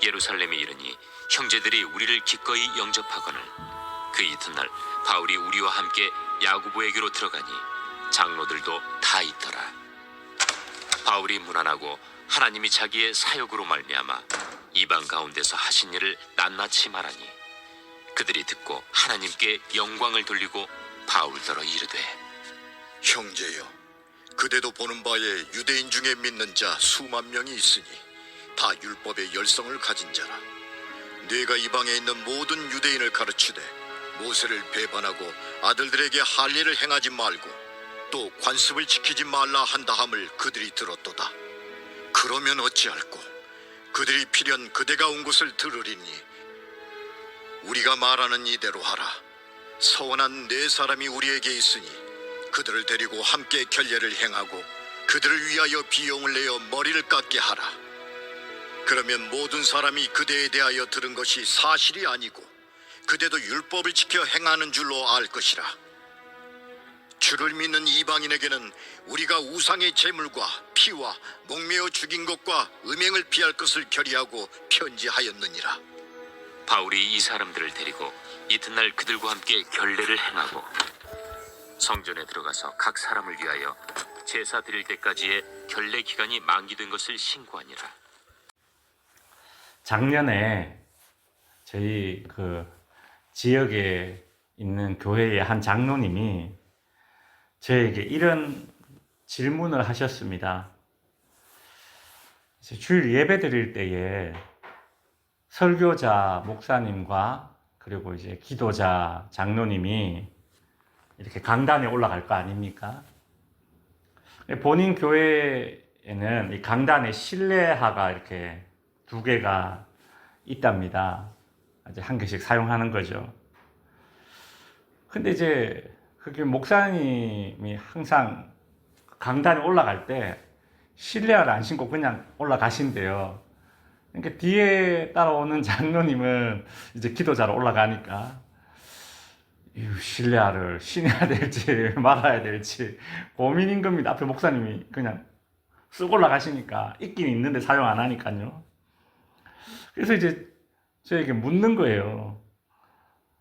예루살렘에 이르니 형제들이 우리를 기꺼이 영접하거늘 그 이튿날 바울이 우리와 함께 야고보에게로 들어가니 장로들도 다 있더라. 바울이 문안하고 하나님이 자기의 사역으로 말미암아 이방 가운데서 하신 일을 낱낱이 말하니 그들이 듣고 하나님께 영광을 돌리고 바울더러 이르되 형제여, 그대도 보는 바에 유대인 중에 믿는 자 수만 명이 있으니 다 율법의 열성을 가진 자라. 네가 이방에 있는 모든 유대인을 가르치되 모세를 배반하고 아들들에게 할례를 행하지 말고 또 관습을 지키지 말라 한다함을 그들이 들었도다. 그러면 어찌할꼬? 그들이 필연 그대가 온 곳을 들으리니 우리가 말하는 이대로 하라. 서원한 네 사람이 우리에게 있으니 그들을 데리고 함께 결례를 행하고 그들을 위하여 비용을 내어 머리를 깎게 하라. 그러면 모든 사람이 그대에 대하여 들은 것이 사실이 아니고 그대도 율법을 지켜 행하는 줄로 알 것이라. 주를 믿는 이방인에게는 우리가 우상의 제물과 피와 목매어 죽인 것과 음행을 피할 것을 결의하고 편지하였느니라. 바울이 이 사람들을 데리고 이튿날 그들과 함께 결례를 행하고 성전에 들어가서 각 사람을 위하여 제사 드릴 때까지의 결례 기간이 만기된 것을 신고하니라. 작년에 저희 지역에 있는 교회의 한 장로님이 저에게 이런 질문을 하셨습니다. 주일 예배 드릴 때에 설교자 목사님과 그리고 이제 기도자 장로님이 이렇게 강단에 올라갈 거 아닙니까? 본인 교회에는 이 강단에 실내화가 이렇게 2개가 있답니다. 이제 1개씩 사용하는 거죠. 근데 이제 그게 목사님이 항상 강단에 올라갈 때 실내화를 안 신고 그냥 올라가신대요. 그러니까 뒤에 따라오는 장로님은 이제 기도자로 올라가니까 실내화를 신어야 될지 말아야 될지 고민인 겁니다. 앞에 목사님이 그냥 쓱 올라가시니까 있긴 있는데 사용 안 하니까요. 그래서 이제 저에게 묻는 거예요.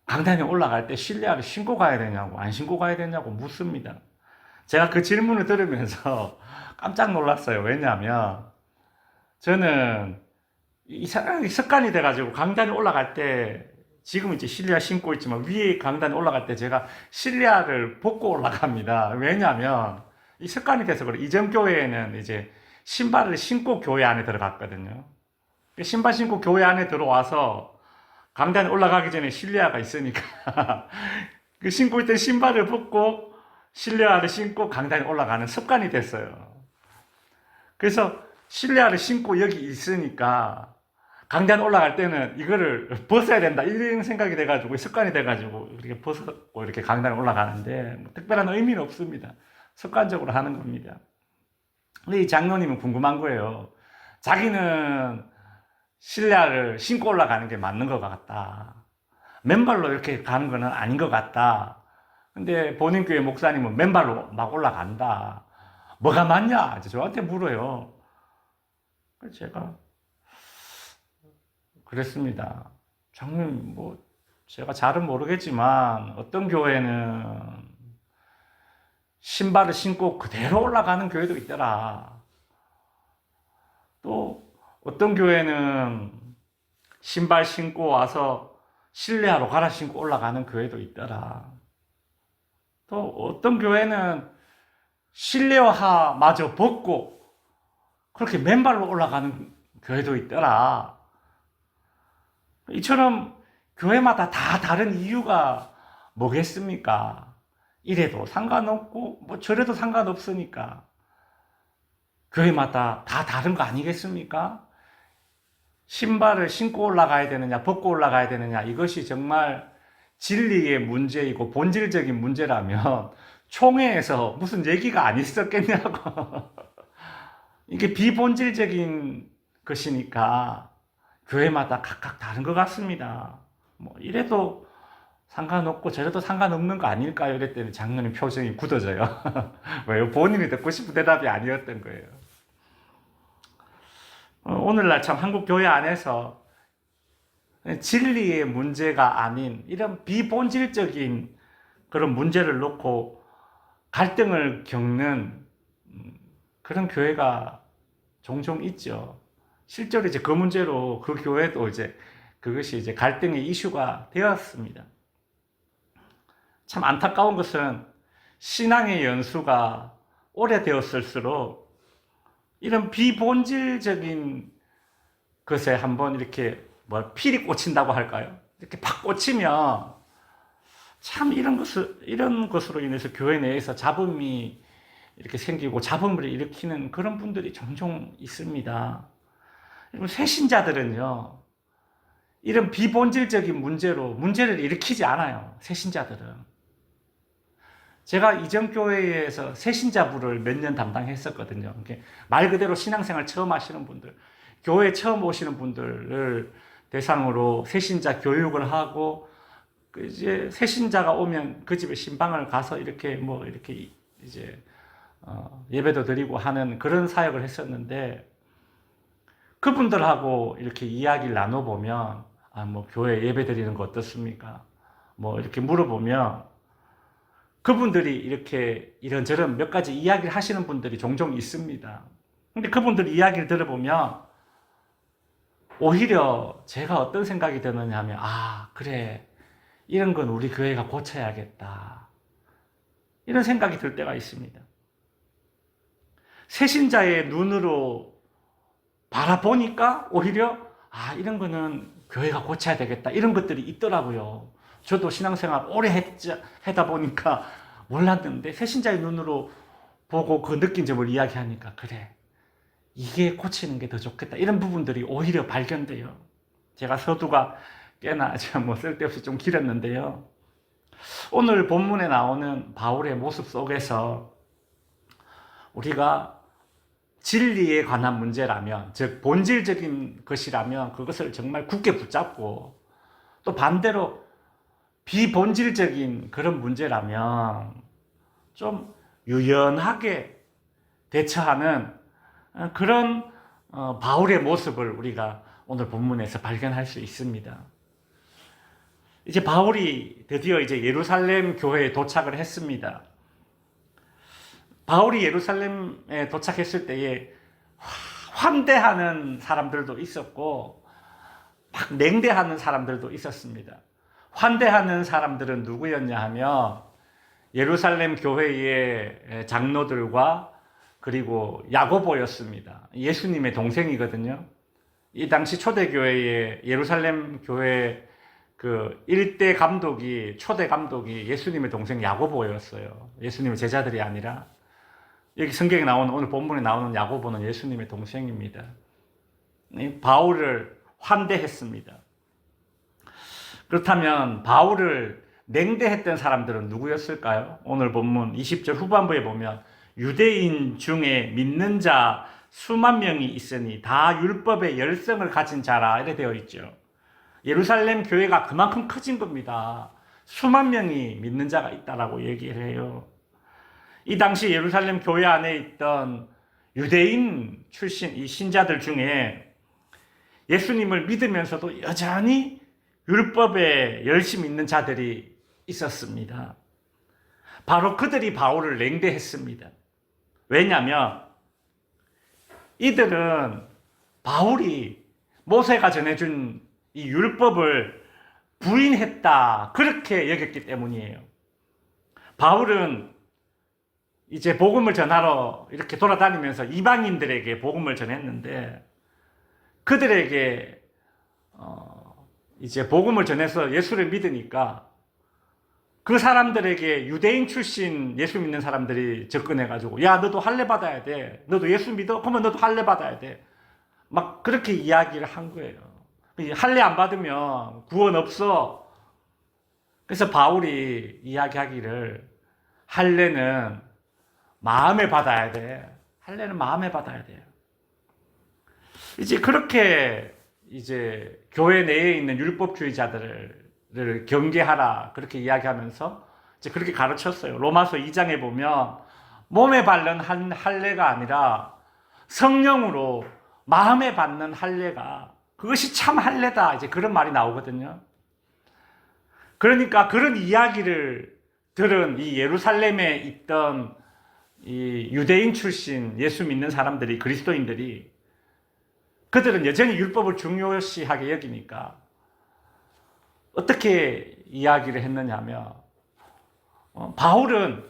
강단에 올라갈 때 실내화를 신고 가야 되냐고 안 신고 가야 되냐고 묻습니다. 제가 그 질문을 들으면서 깜짝 놀랐어요. 왜냐하면 저는 이 습관이 돼가지고 강단에 올라갈 때 지금 이제 실내화 신고 있지만 위에 강단에 올라갈 때 제가 실내화를 벗고 올라갑니다. 왜냐하면 이 습관이 돼서 그래. 이전 교회에는 이제 신발을 신고 교회 안에 들어갔거든요. 신발 신고 교회 안에 들어와서 강단에 올라가기 전에 실내화가 있으니까 그 신고 있던 신발을 벗고 실내화를 신고 강단에 올라가는 습관이 됐어요. 그래서 실내화를 신고 여기 있으니까 강단에 올라갈 때는 이거를 벗어야 된다 이런 생각이 돼가지고 습관이 돼가지고 이렇게 벗고 이렇게 강단에 올라가는데 뭐 특별한 의미는 없습니다. 습관적으로 하는 겁니다. 근데 이 장로님은 궁금한 거예요. 자기는 실내화를 신고 올라가는 게 맞는 것 같다. 맨발로 이렇게 가는 거는 아닌 것 같다. 근데 본인 교회 목사님은 맨발로 막 올라간다. 뭐가 맞냐? 저한테 물어요. 그래서 제가 그랬습니다. 장로님, 제가 잘은 모르겠지만 어떤 교회는 신발을 신고 그대로 올라가는 교회도 있더라. 또 어떤 교회는 신발 신고 와서 실내화로 갈아 신고 올라가는 교회도 있더라. 또 어떤 교회는 실내화마저 벗고 그렇게 맨발로 올라가는 교회도 있더라. 이처럼 교회마다 다 다른 이유가 뭐겠습니까? 이래도 상관없고 저래도 상관없으니까 교회마다 다 다른 거 아니겠습니까? 신발을 신고 올라가야 되느냐 벗고 올라가야 되느냐 이것이 정말 진리의 문제이고 본질적인 문제라면 총회에서 무슨 얘기가 안 있었겠냐고. 이게 비본질적인 것이니까 교회마다 각각 다른 것 같습니다. 이래도 상관없고 저래도 상관없는 거 아닐까요? 이랬더니 장로님 표정이 굳어져요. 왜요? 본인이 듣고 싶은 대답이 아니었던 거예요. 오늘날 참 한국 교회 안에서 진리의 문제가 아닌 이런 비본질적인 그런 문제를 놓고 갈등을 겪는 그런 교회가 종종 있죠. 실제로 이제 그 문제로 그 교회도 이제 그것이 이제 갈등의 이슈가 되었습니다. 참 안타까운 것은 신앙의 연수가 오래되었을수록 이런 비본질적인 것에 한번 이렇게 필이 꽂힌다고 할까요? 이렇게 팍 꽂히면 참 이런 것으로 인해서 교회 내에서 잡음이 이렇게 생기고 잡음을 일으키는 그런 분들이 종종 있습니다. 새신자들은요, 이런 비본질적인 문제를 일으키지 않아요. 새신자들은. 제가 이전 교회에서 새신자부를 몇 년 담당했었거든요. 말 그대로 신앙생활 처음 하시는 분들, 교회 처음 오시는 분들을 대상으로 새신자 교육을 하고, 이제 새신자가 오면 그 집에 신방을 가서 이렇게 이제 예배도 드리고 하는 그런 사역을 했었는데, 그분들하고 이렇게 이야기를 나눠보면, 교회 예배 드리는 거 어떻습니까? 이렇게 물어보면, 그분들이 이렇게 이런저런 몇 가지 이야기를 하시는 분들이 종종 있습니다. 근데 그분들 이야기를 들어보면, 오히려 제가 어떤 생각이 드느냐 하면, 그래. 이런 건 우리 교회가 고쳐야겠다. 이런 생각이 들 때가 있습니다. 새신자의 눈으로 바라보니까 오히려 이런 거는 교회가 고쳐야 되겠다. 이런 것들이 있더라고요. 저도 신앙생활 오래 하다 보니까 몰랐는데 새신자의 눈으로 보고 그 느낀 점을 이야기하니까 그래. 이게 고치는 게 더 좋겠다. 이런 부분들이 오히려 발견돼요. 제가 서두가 꽤나 쓸데없이 좀 길었는데요. 오늘 본문에 나오는 바울의 모습 속에서 우리가 진리에 관한 문제라면, 즉 본질적인 것이라면 그것을 정말 굳게 붙잡고, 또 반대로 비본질적인 그런 문제라면 좀 유연하게 대처하는 그런 바울의 모습을 우리가 오늘 본문에서 발견할 수 있습니다. 이제 바울이 드디어 이제 예루살렘 교회에 도착을 했습니다. 바울이 예루살렘에 도착했을 때에 환대하는 사람들도 있었고 막 냉대하는 사람들도 있었습니다. 환대하는 사람들은 누구였냐 하면 예루살렘 교회의 장로들과 그리고 야고보였습니다. 예수님의 동생이거든요. 이 당시 초대교회의 예루살렘 교회 그 일대 감독이, 초대 감독이 예수님의 동생 야고보였어요. 예수님의 제자들이 아니라. 여기 성경에 나오는, 오늘 본문에 나오는 야고보는 예수님의 동생입니다. 바울을 환대했습니다. 그렇다면 바울을 냉대했던 사람들은 누구였을까요? 오늘 본문 20절 후반부에 보면 유대인 중에 믿는 자 수만 명이 있으니 다 율법의 열성을 가진 자라 이렇게 되어 있죠. 예루살렘 교회가 그만큼 커진 겁니다. 수만 명이 믿는 자가 있다라고 얘기를 해요. 이 당시 예루살렘 교회 안에 있던 유대인 출신 이 신자들 중에 예수님을 믿으면서도 여전히 율법에 열심히 있는 자들이 있었습니다. 바로 그들이 바울을 냉대했습니다. 왜냐하면 이들은 바울이 모세가 전해준 이 율법을 부인했다 그렇게 여겼기 때문이에요. 바울은 이제 복음을 전하러 이렇게 돌아다니면서 이방인들에게 복음을 전했는데 그들에게 이제 복음을 전해서 예수를 믿으니까 그 사람들에게 유대인 출신 예수 믿는 사람들이 접근해가지고 야 너도 할례 받아야 돼. 너도 예수 믿어? 그러면 너도 할례 받아야 돼. 막 그렇게 이야기를 한 거예요. 할례 안 받으면 구원 없어. 그래서 바울이 이야기하기를 할례는 마음에 받아야 돼. 할례는 마음에 받아야 돼요. 이제 그렇게 이제 교회 내에 있는 율법주의자들을 경계하라 그렇게 이야기하면서 이제 그렇게 가르쳤어요. 로마서 2장에 보면 몸에 바른 할례가 아니라 성령으로 마음에 받는 할례가 그것이 참 할례다. 이제 그런 말이 나오거든요. 그러니까 그런 이야기를 들은 이 예루살렘에 있던 이 유대인 출신 예수 믿는 사람들이, 그리스도인들이, 그들은 여전히 율법을 중요시하게 여기니까 어떻게 이야기를 했느냐 하면, 바울은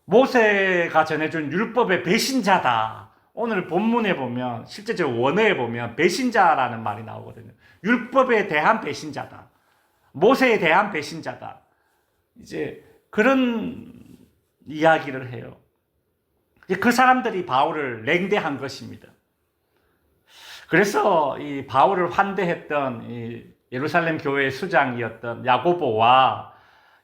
모세가 전해준 율법의 배신자다. 오늘 본문에 보면, 실제적으로 원어에 보면 배신자라는 말이 나오거든요. 율법에 대한 배신자다. 모세에 대한 배신자다. 이제 그런 이야기를 해요. 그 사람들이 바울을 냉대한 것입니다. 그래서 이 바울을 환대했던 이 예루살렘 교회의 수장이었던 야고보와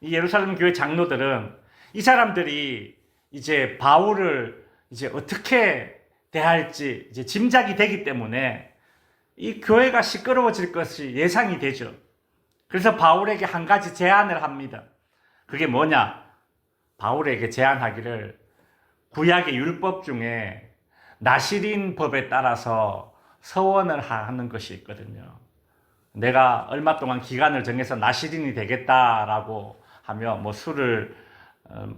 이 예루살렘 교회 장로들은 이 사람들이 이제 바울을 이제 어떻게 대할지 이제 짐작이 되기 때문에 이 교회가 시끄러워질 것이 예상이 되죠. 그래서 바울에게 한 가지 제안을 합니다. 그게 뭐냐? 바울에게 제안하기를 구약의 율법 중에 나시린 법에 따라서 서원을 하는 것이 있거든요. 내가 얼마 동안 기간을 정해서 나시린이 되겠다라고 하면 뭐 술을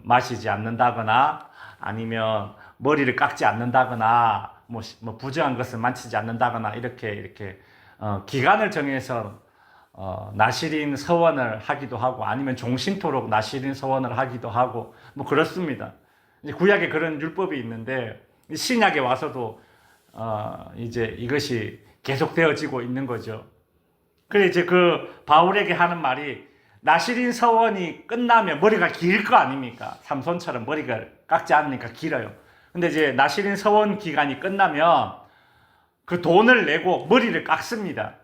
마시지 않는다거나 아니면 머리를 깎지 않는다거나 뭐 부정한 것을 만지지 않는다거나 이렇게 기간을 정해서 나시린 서원을 하기도 하고 아니면 종신토록 나시린 서원을 하기도 하고 뭐 그렇습니다. 이제 구약에 그런 율법이 있는데 신약에 와서도 이제 이것이 계속되어지고 있는 거죠. 그래 이제 그 바울에게 하는 말이 나시린 서원이 끝나면 머리가 길 거 아닙니까? 삼손처럼 머리가 깎지 않으니까 길어요. 근데 이제 나시린 서원 기간이 끝나면 그 돈을 내고 머리를 깎습니다.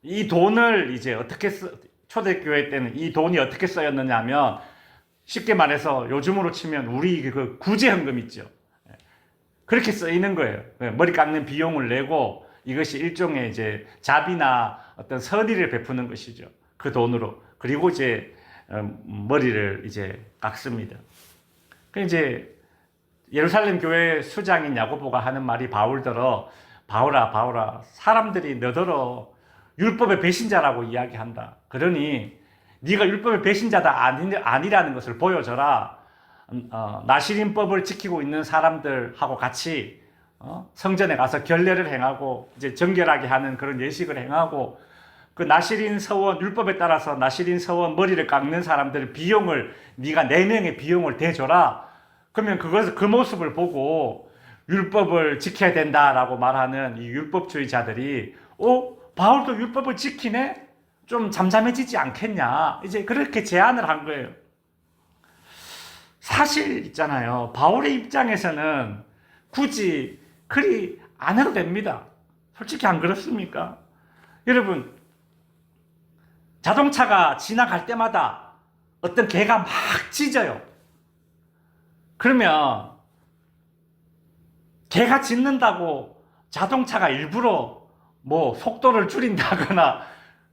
이 돈을 이제 어떻게 초대교회 때는 이 돈이 어떻게 쓰였느냐 하면 쉽게 말해서 요즘으로 치면 우리 그 구제헌금 있죠. 그렇게 쓰이는 거예요. 머리 깎는 비용을 내고 이것이 일종의 이제 자비나 어떤 선의를 베푸는 것이죠. 그 돈으로. 그리고 이제 머리를 이제 깎습니다. 그 이제 예루살렘 교회 수장인 야고보가 하는 말이 바울더러 바울아 사람들이 너더러 율법의 배신자라고 이야기한다. 그러니 네가 율법의 배신자다 아니라는 것을 보여줘라. 나시린법을 지키고 있는 사람들하고 같이 성전에 가서 결례를 행하고 이제 정결하게 하는 그런 예식을 행하고 그 나시린 서원 율법에 따라서 나시린 서원 머리를 깎는 사람들 비용을 네가 4명의 비용을 대줘라. 그러면 그 모습을 보고 율법을 지켜야 된다라고 말하는 이 율법주의자들이 바울도 율법을 지키네? 좀 잠잠해지지 않겠냐? 이제 그렇게 제안을 한 거예요. 사실 있잖아요. 바울의 입장에서는 굳이 그리 안 해도 됩니다. 솔직히 안 그렇습니까? 여러분, 자동차가 지나갈 때마다 어떤 개가 막 짖어요. 그러면 개가 짖는다고 자동차가 일부러 뭐 속도를 줄인다거나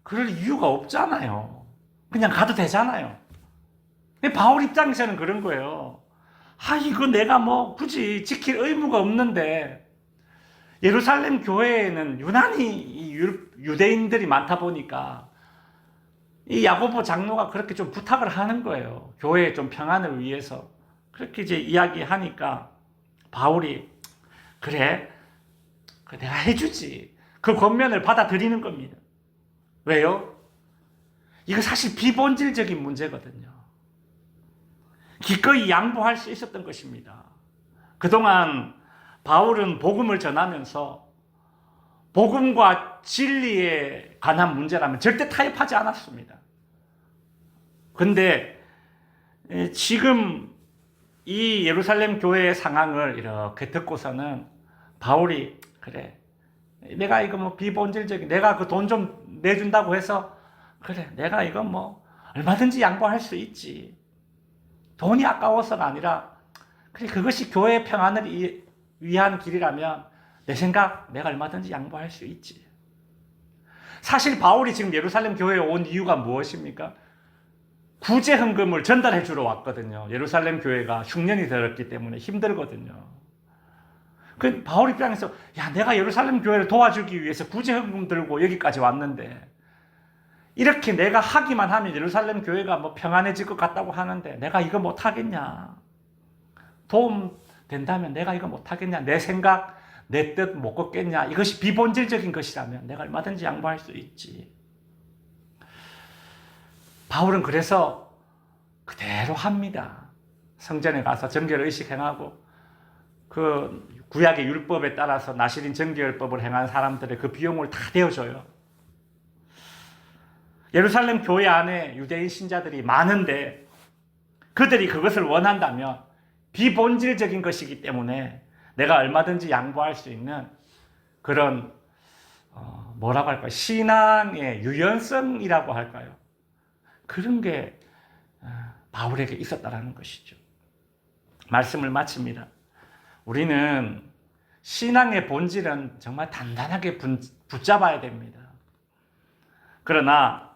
그럴 이유가 없잖아요. 그냥 가도 되잖아요. 근데 바울 입장에서는 그런 거예요. 이거 내가 뭐 굳이 지킬 의무가 없는데 예루살렘 교회에는 유난히 유대인들이 많다 보니까 이 야고보 장로가 그렇게 좀 부탁을 하는 거예요. 교회의 좀 평안을 위해서. 그렇게 이제 이야기하니까 바울이 그래 내가 해주지. 그 권면을 받아들이는 겁니다. 왜요? 이거 사실 비본질적인 문제거든요. 기꺼이 양보할 수 있었던 것입니다. 그동안 바울은 복음을 전하면서 복음과 진리에 관한 문제라면 절대 타협하지 않았습니다. 근데 지금 이 예루살렘 교회의 상황을 이렇게 듣고서는 바울이 그래 내가 이거 뭐 비본질적인 내가 그 돈 좀 내준다고 해서 그래 내가 이거 뭐 얼마든지 양보할 수 있지. 돈이 아까워서가 아니라 그래 그것이 교회의 평안을 위한 길이라면 내 생각 내가 얼마든지 양보할 수 있지. 사실 바울이 지금 예루살렘 교회에 온 이유가 무엇입니까? 구제 헌금을 전달해 주러 왔거든요. 예루살렘 교회가 흉년이 들었기 때문에 힘들거든요. 그 바울 입장에서 야, 내가 예루살렘 교회를 도와주기 위해서 구제헌금 들고 여기까지 왔는데 이렇게 내가 하기만 하면 예루살렘 교회가 뭐 평안해질 것 같다고 하는데 내가 이거 못 하겠냐? 도움 된다면 내가 이거 못 하겠냐? 내 생각, 내 뜻 못 걷겠냐? 이것이 비본질적인 것이라면 내가 얼마든지 양보할 수 있지. 바울은 그래서 그대로 합니다. 성전에 가서 정결 의식 행하고 그 구약의 율법에 따라서 나시린 정결법을 행한 사람들의 그 비용을 다 대어줘요. 예루살렘 교회 안에 유대인 신자들이 많은데 그들이 그것을 원한다면 비본질적인 것이기 때문에 내가 얼마든지 양보할 수 있는 그런 뭐라고 할까요? 신앙의 유연성이라고 할까요? 그런 게 바울에게 있었다라는 것이죠. 말씀을 마칩니다. 우리는 신앙의 본질은 정말 단단하게 붙잡아야 됩니다. 그러나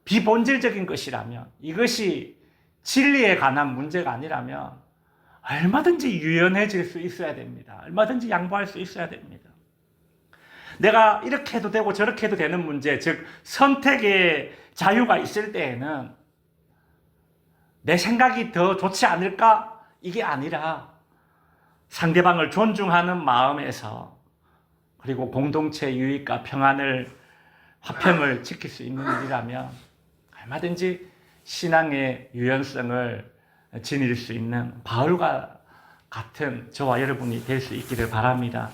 비본질적인 것이라면, 이것이 진리에 관한 문제가 아니라면 얼마든지 유연해질 수 있어야 됩니다. 얼마든지 양보할 수 있어야 됩니다. 내가 이렇게 해도 되고 저렇게 해도 되는 문제, 즉 선택의 자유가 있을 때에는 내 생각이 더 좋지 않을까? 이게 아니라 상대방을 존중하는 마음에서, 그리고 공동체 유익과 평안을, 화평을 지킬 수 있는 일이라면 얼마든지 신앙의 유연성을 지닐 수 있는 바울과 같은 저와 여러분이 될 수 있기를 바랍니다.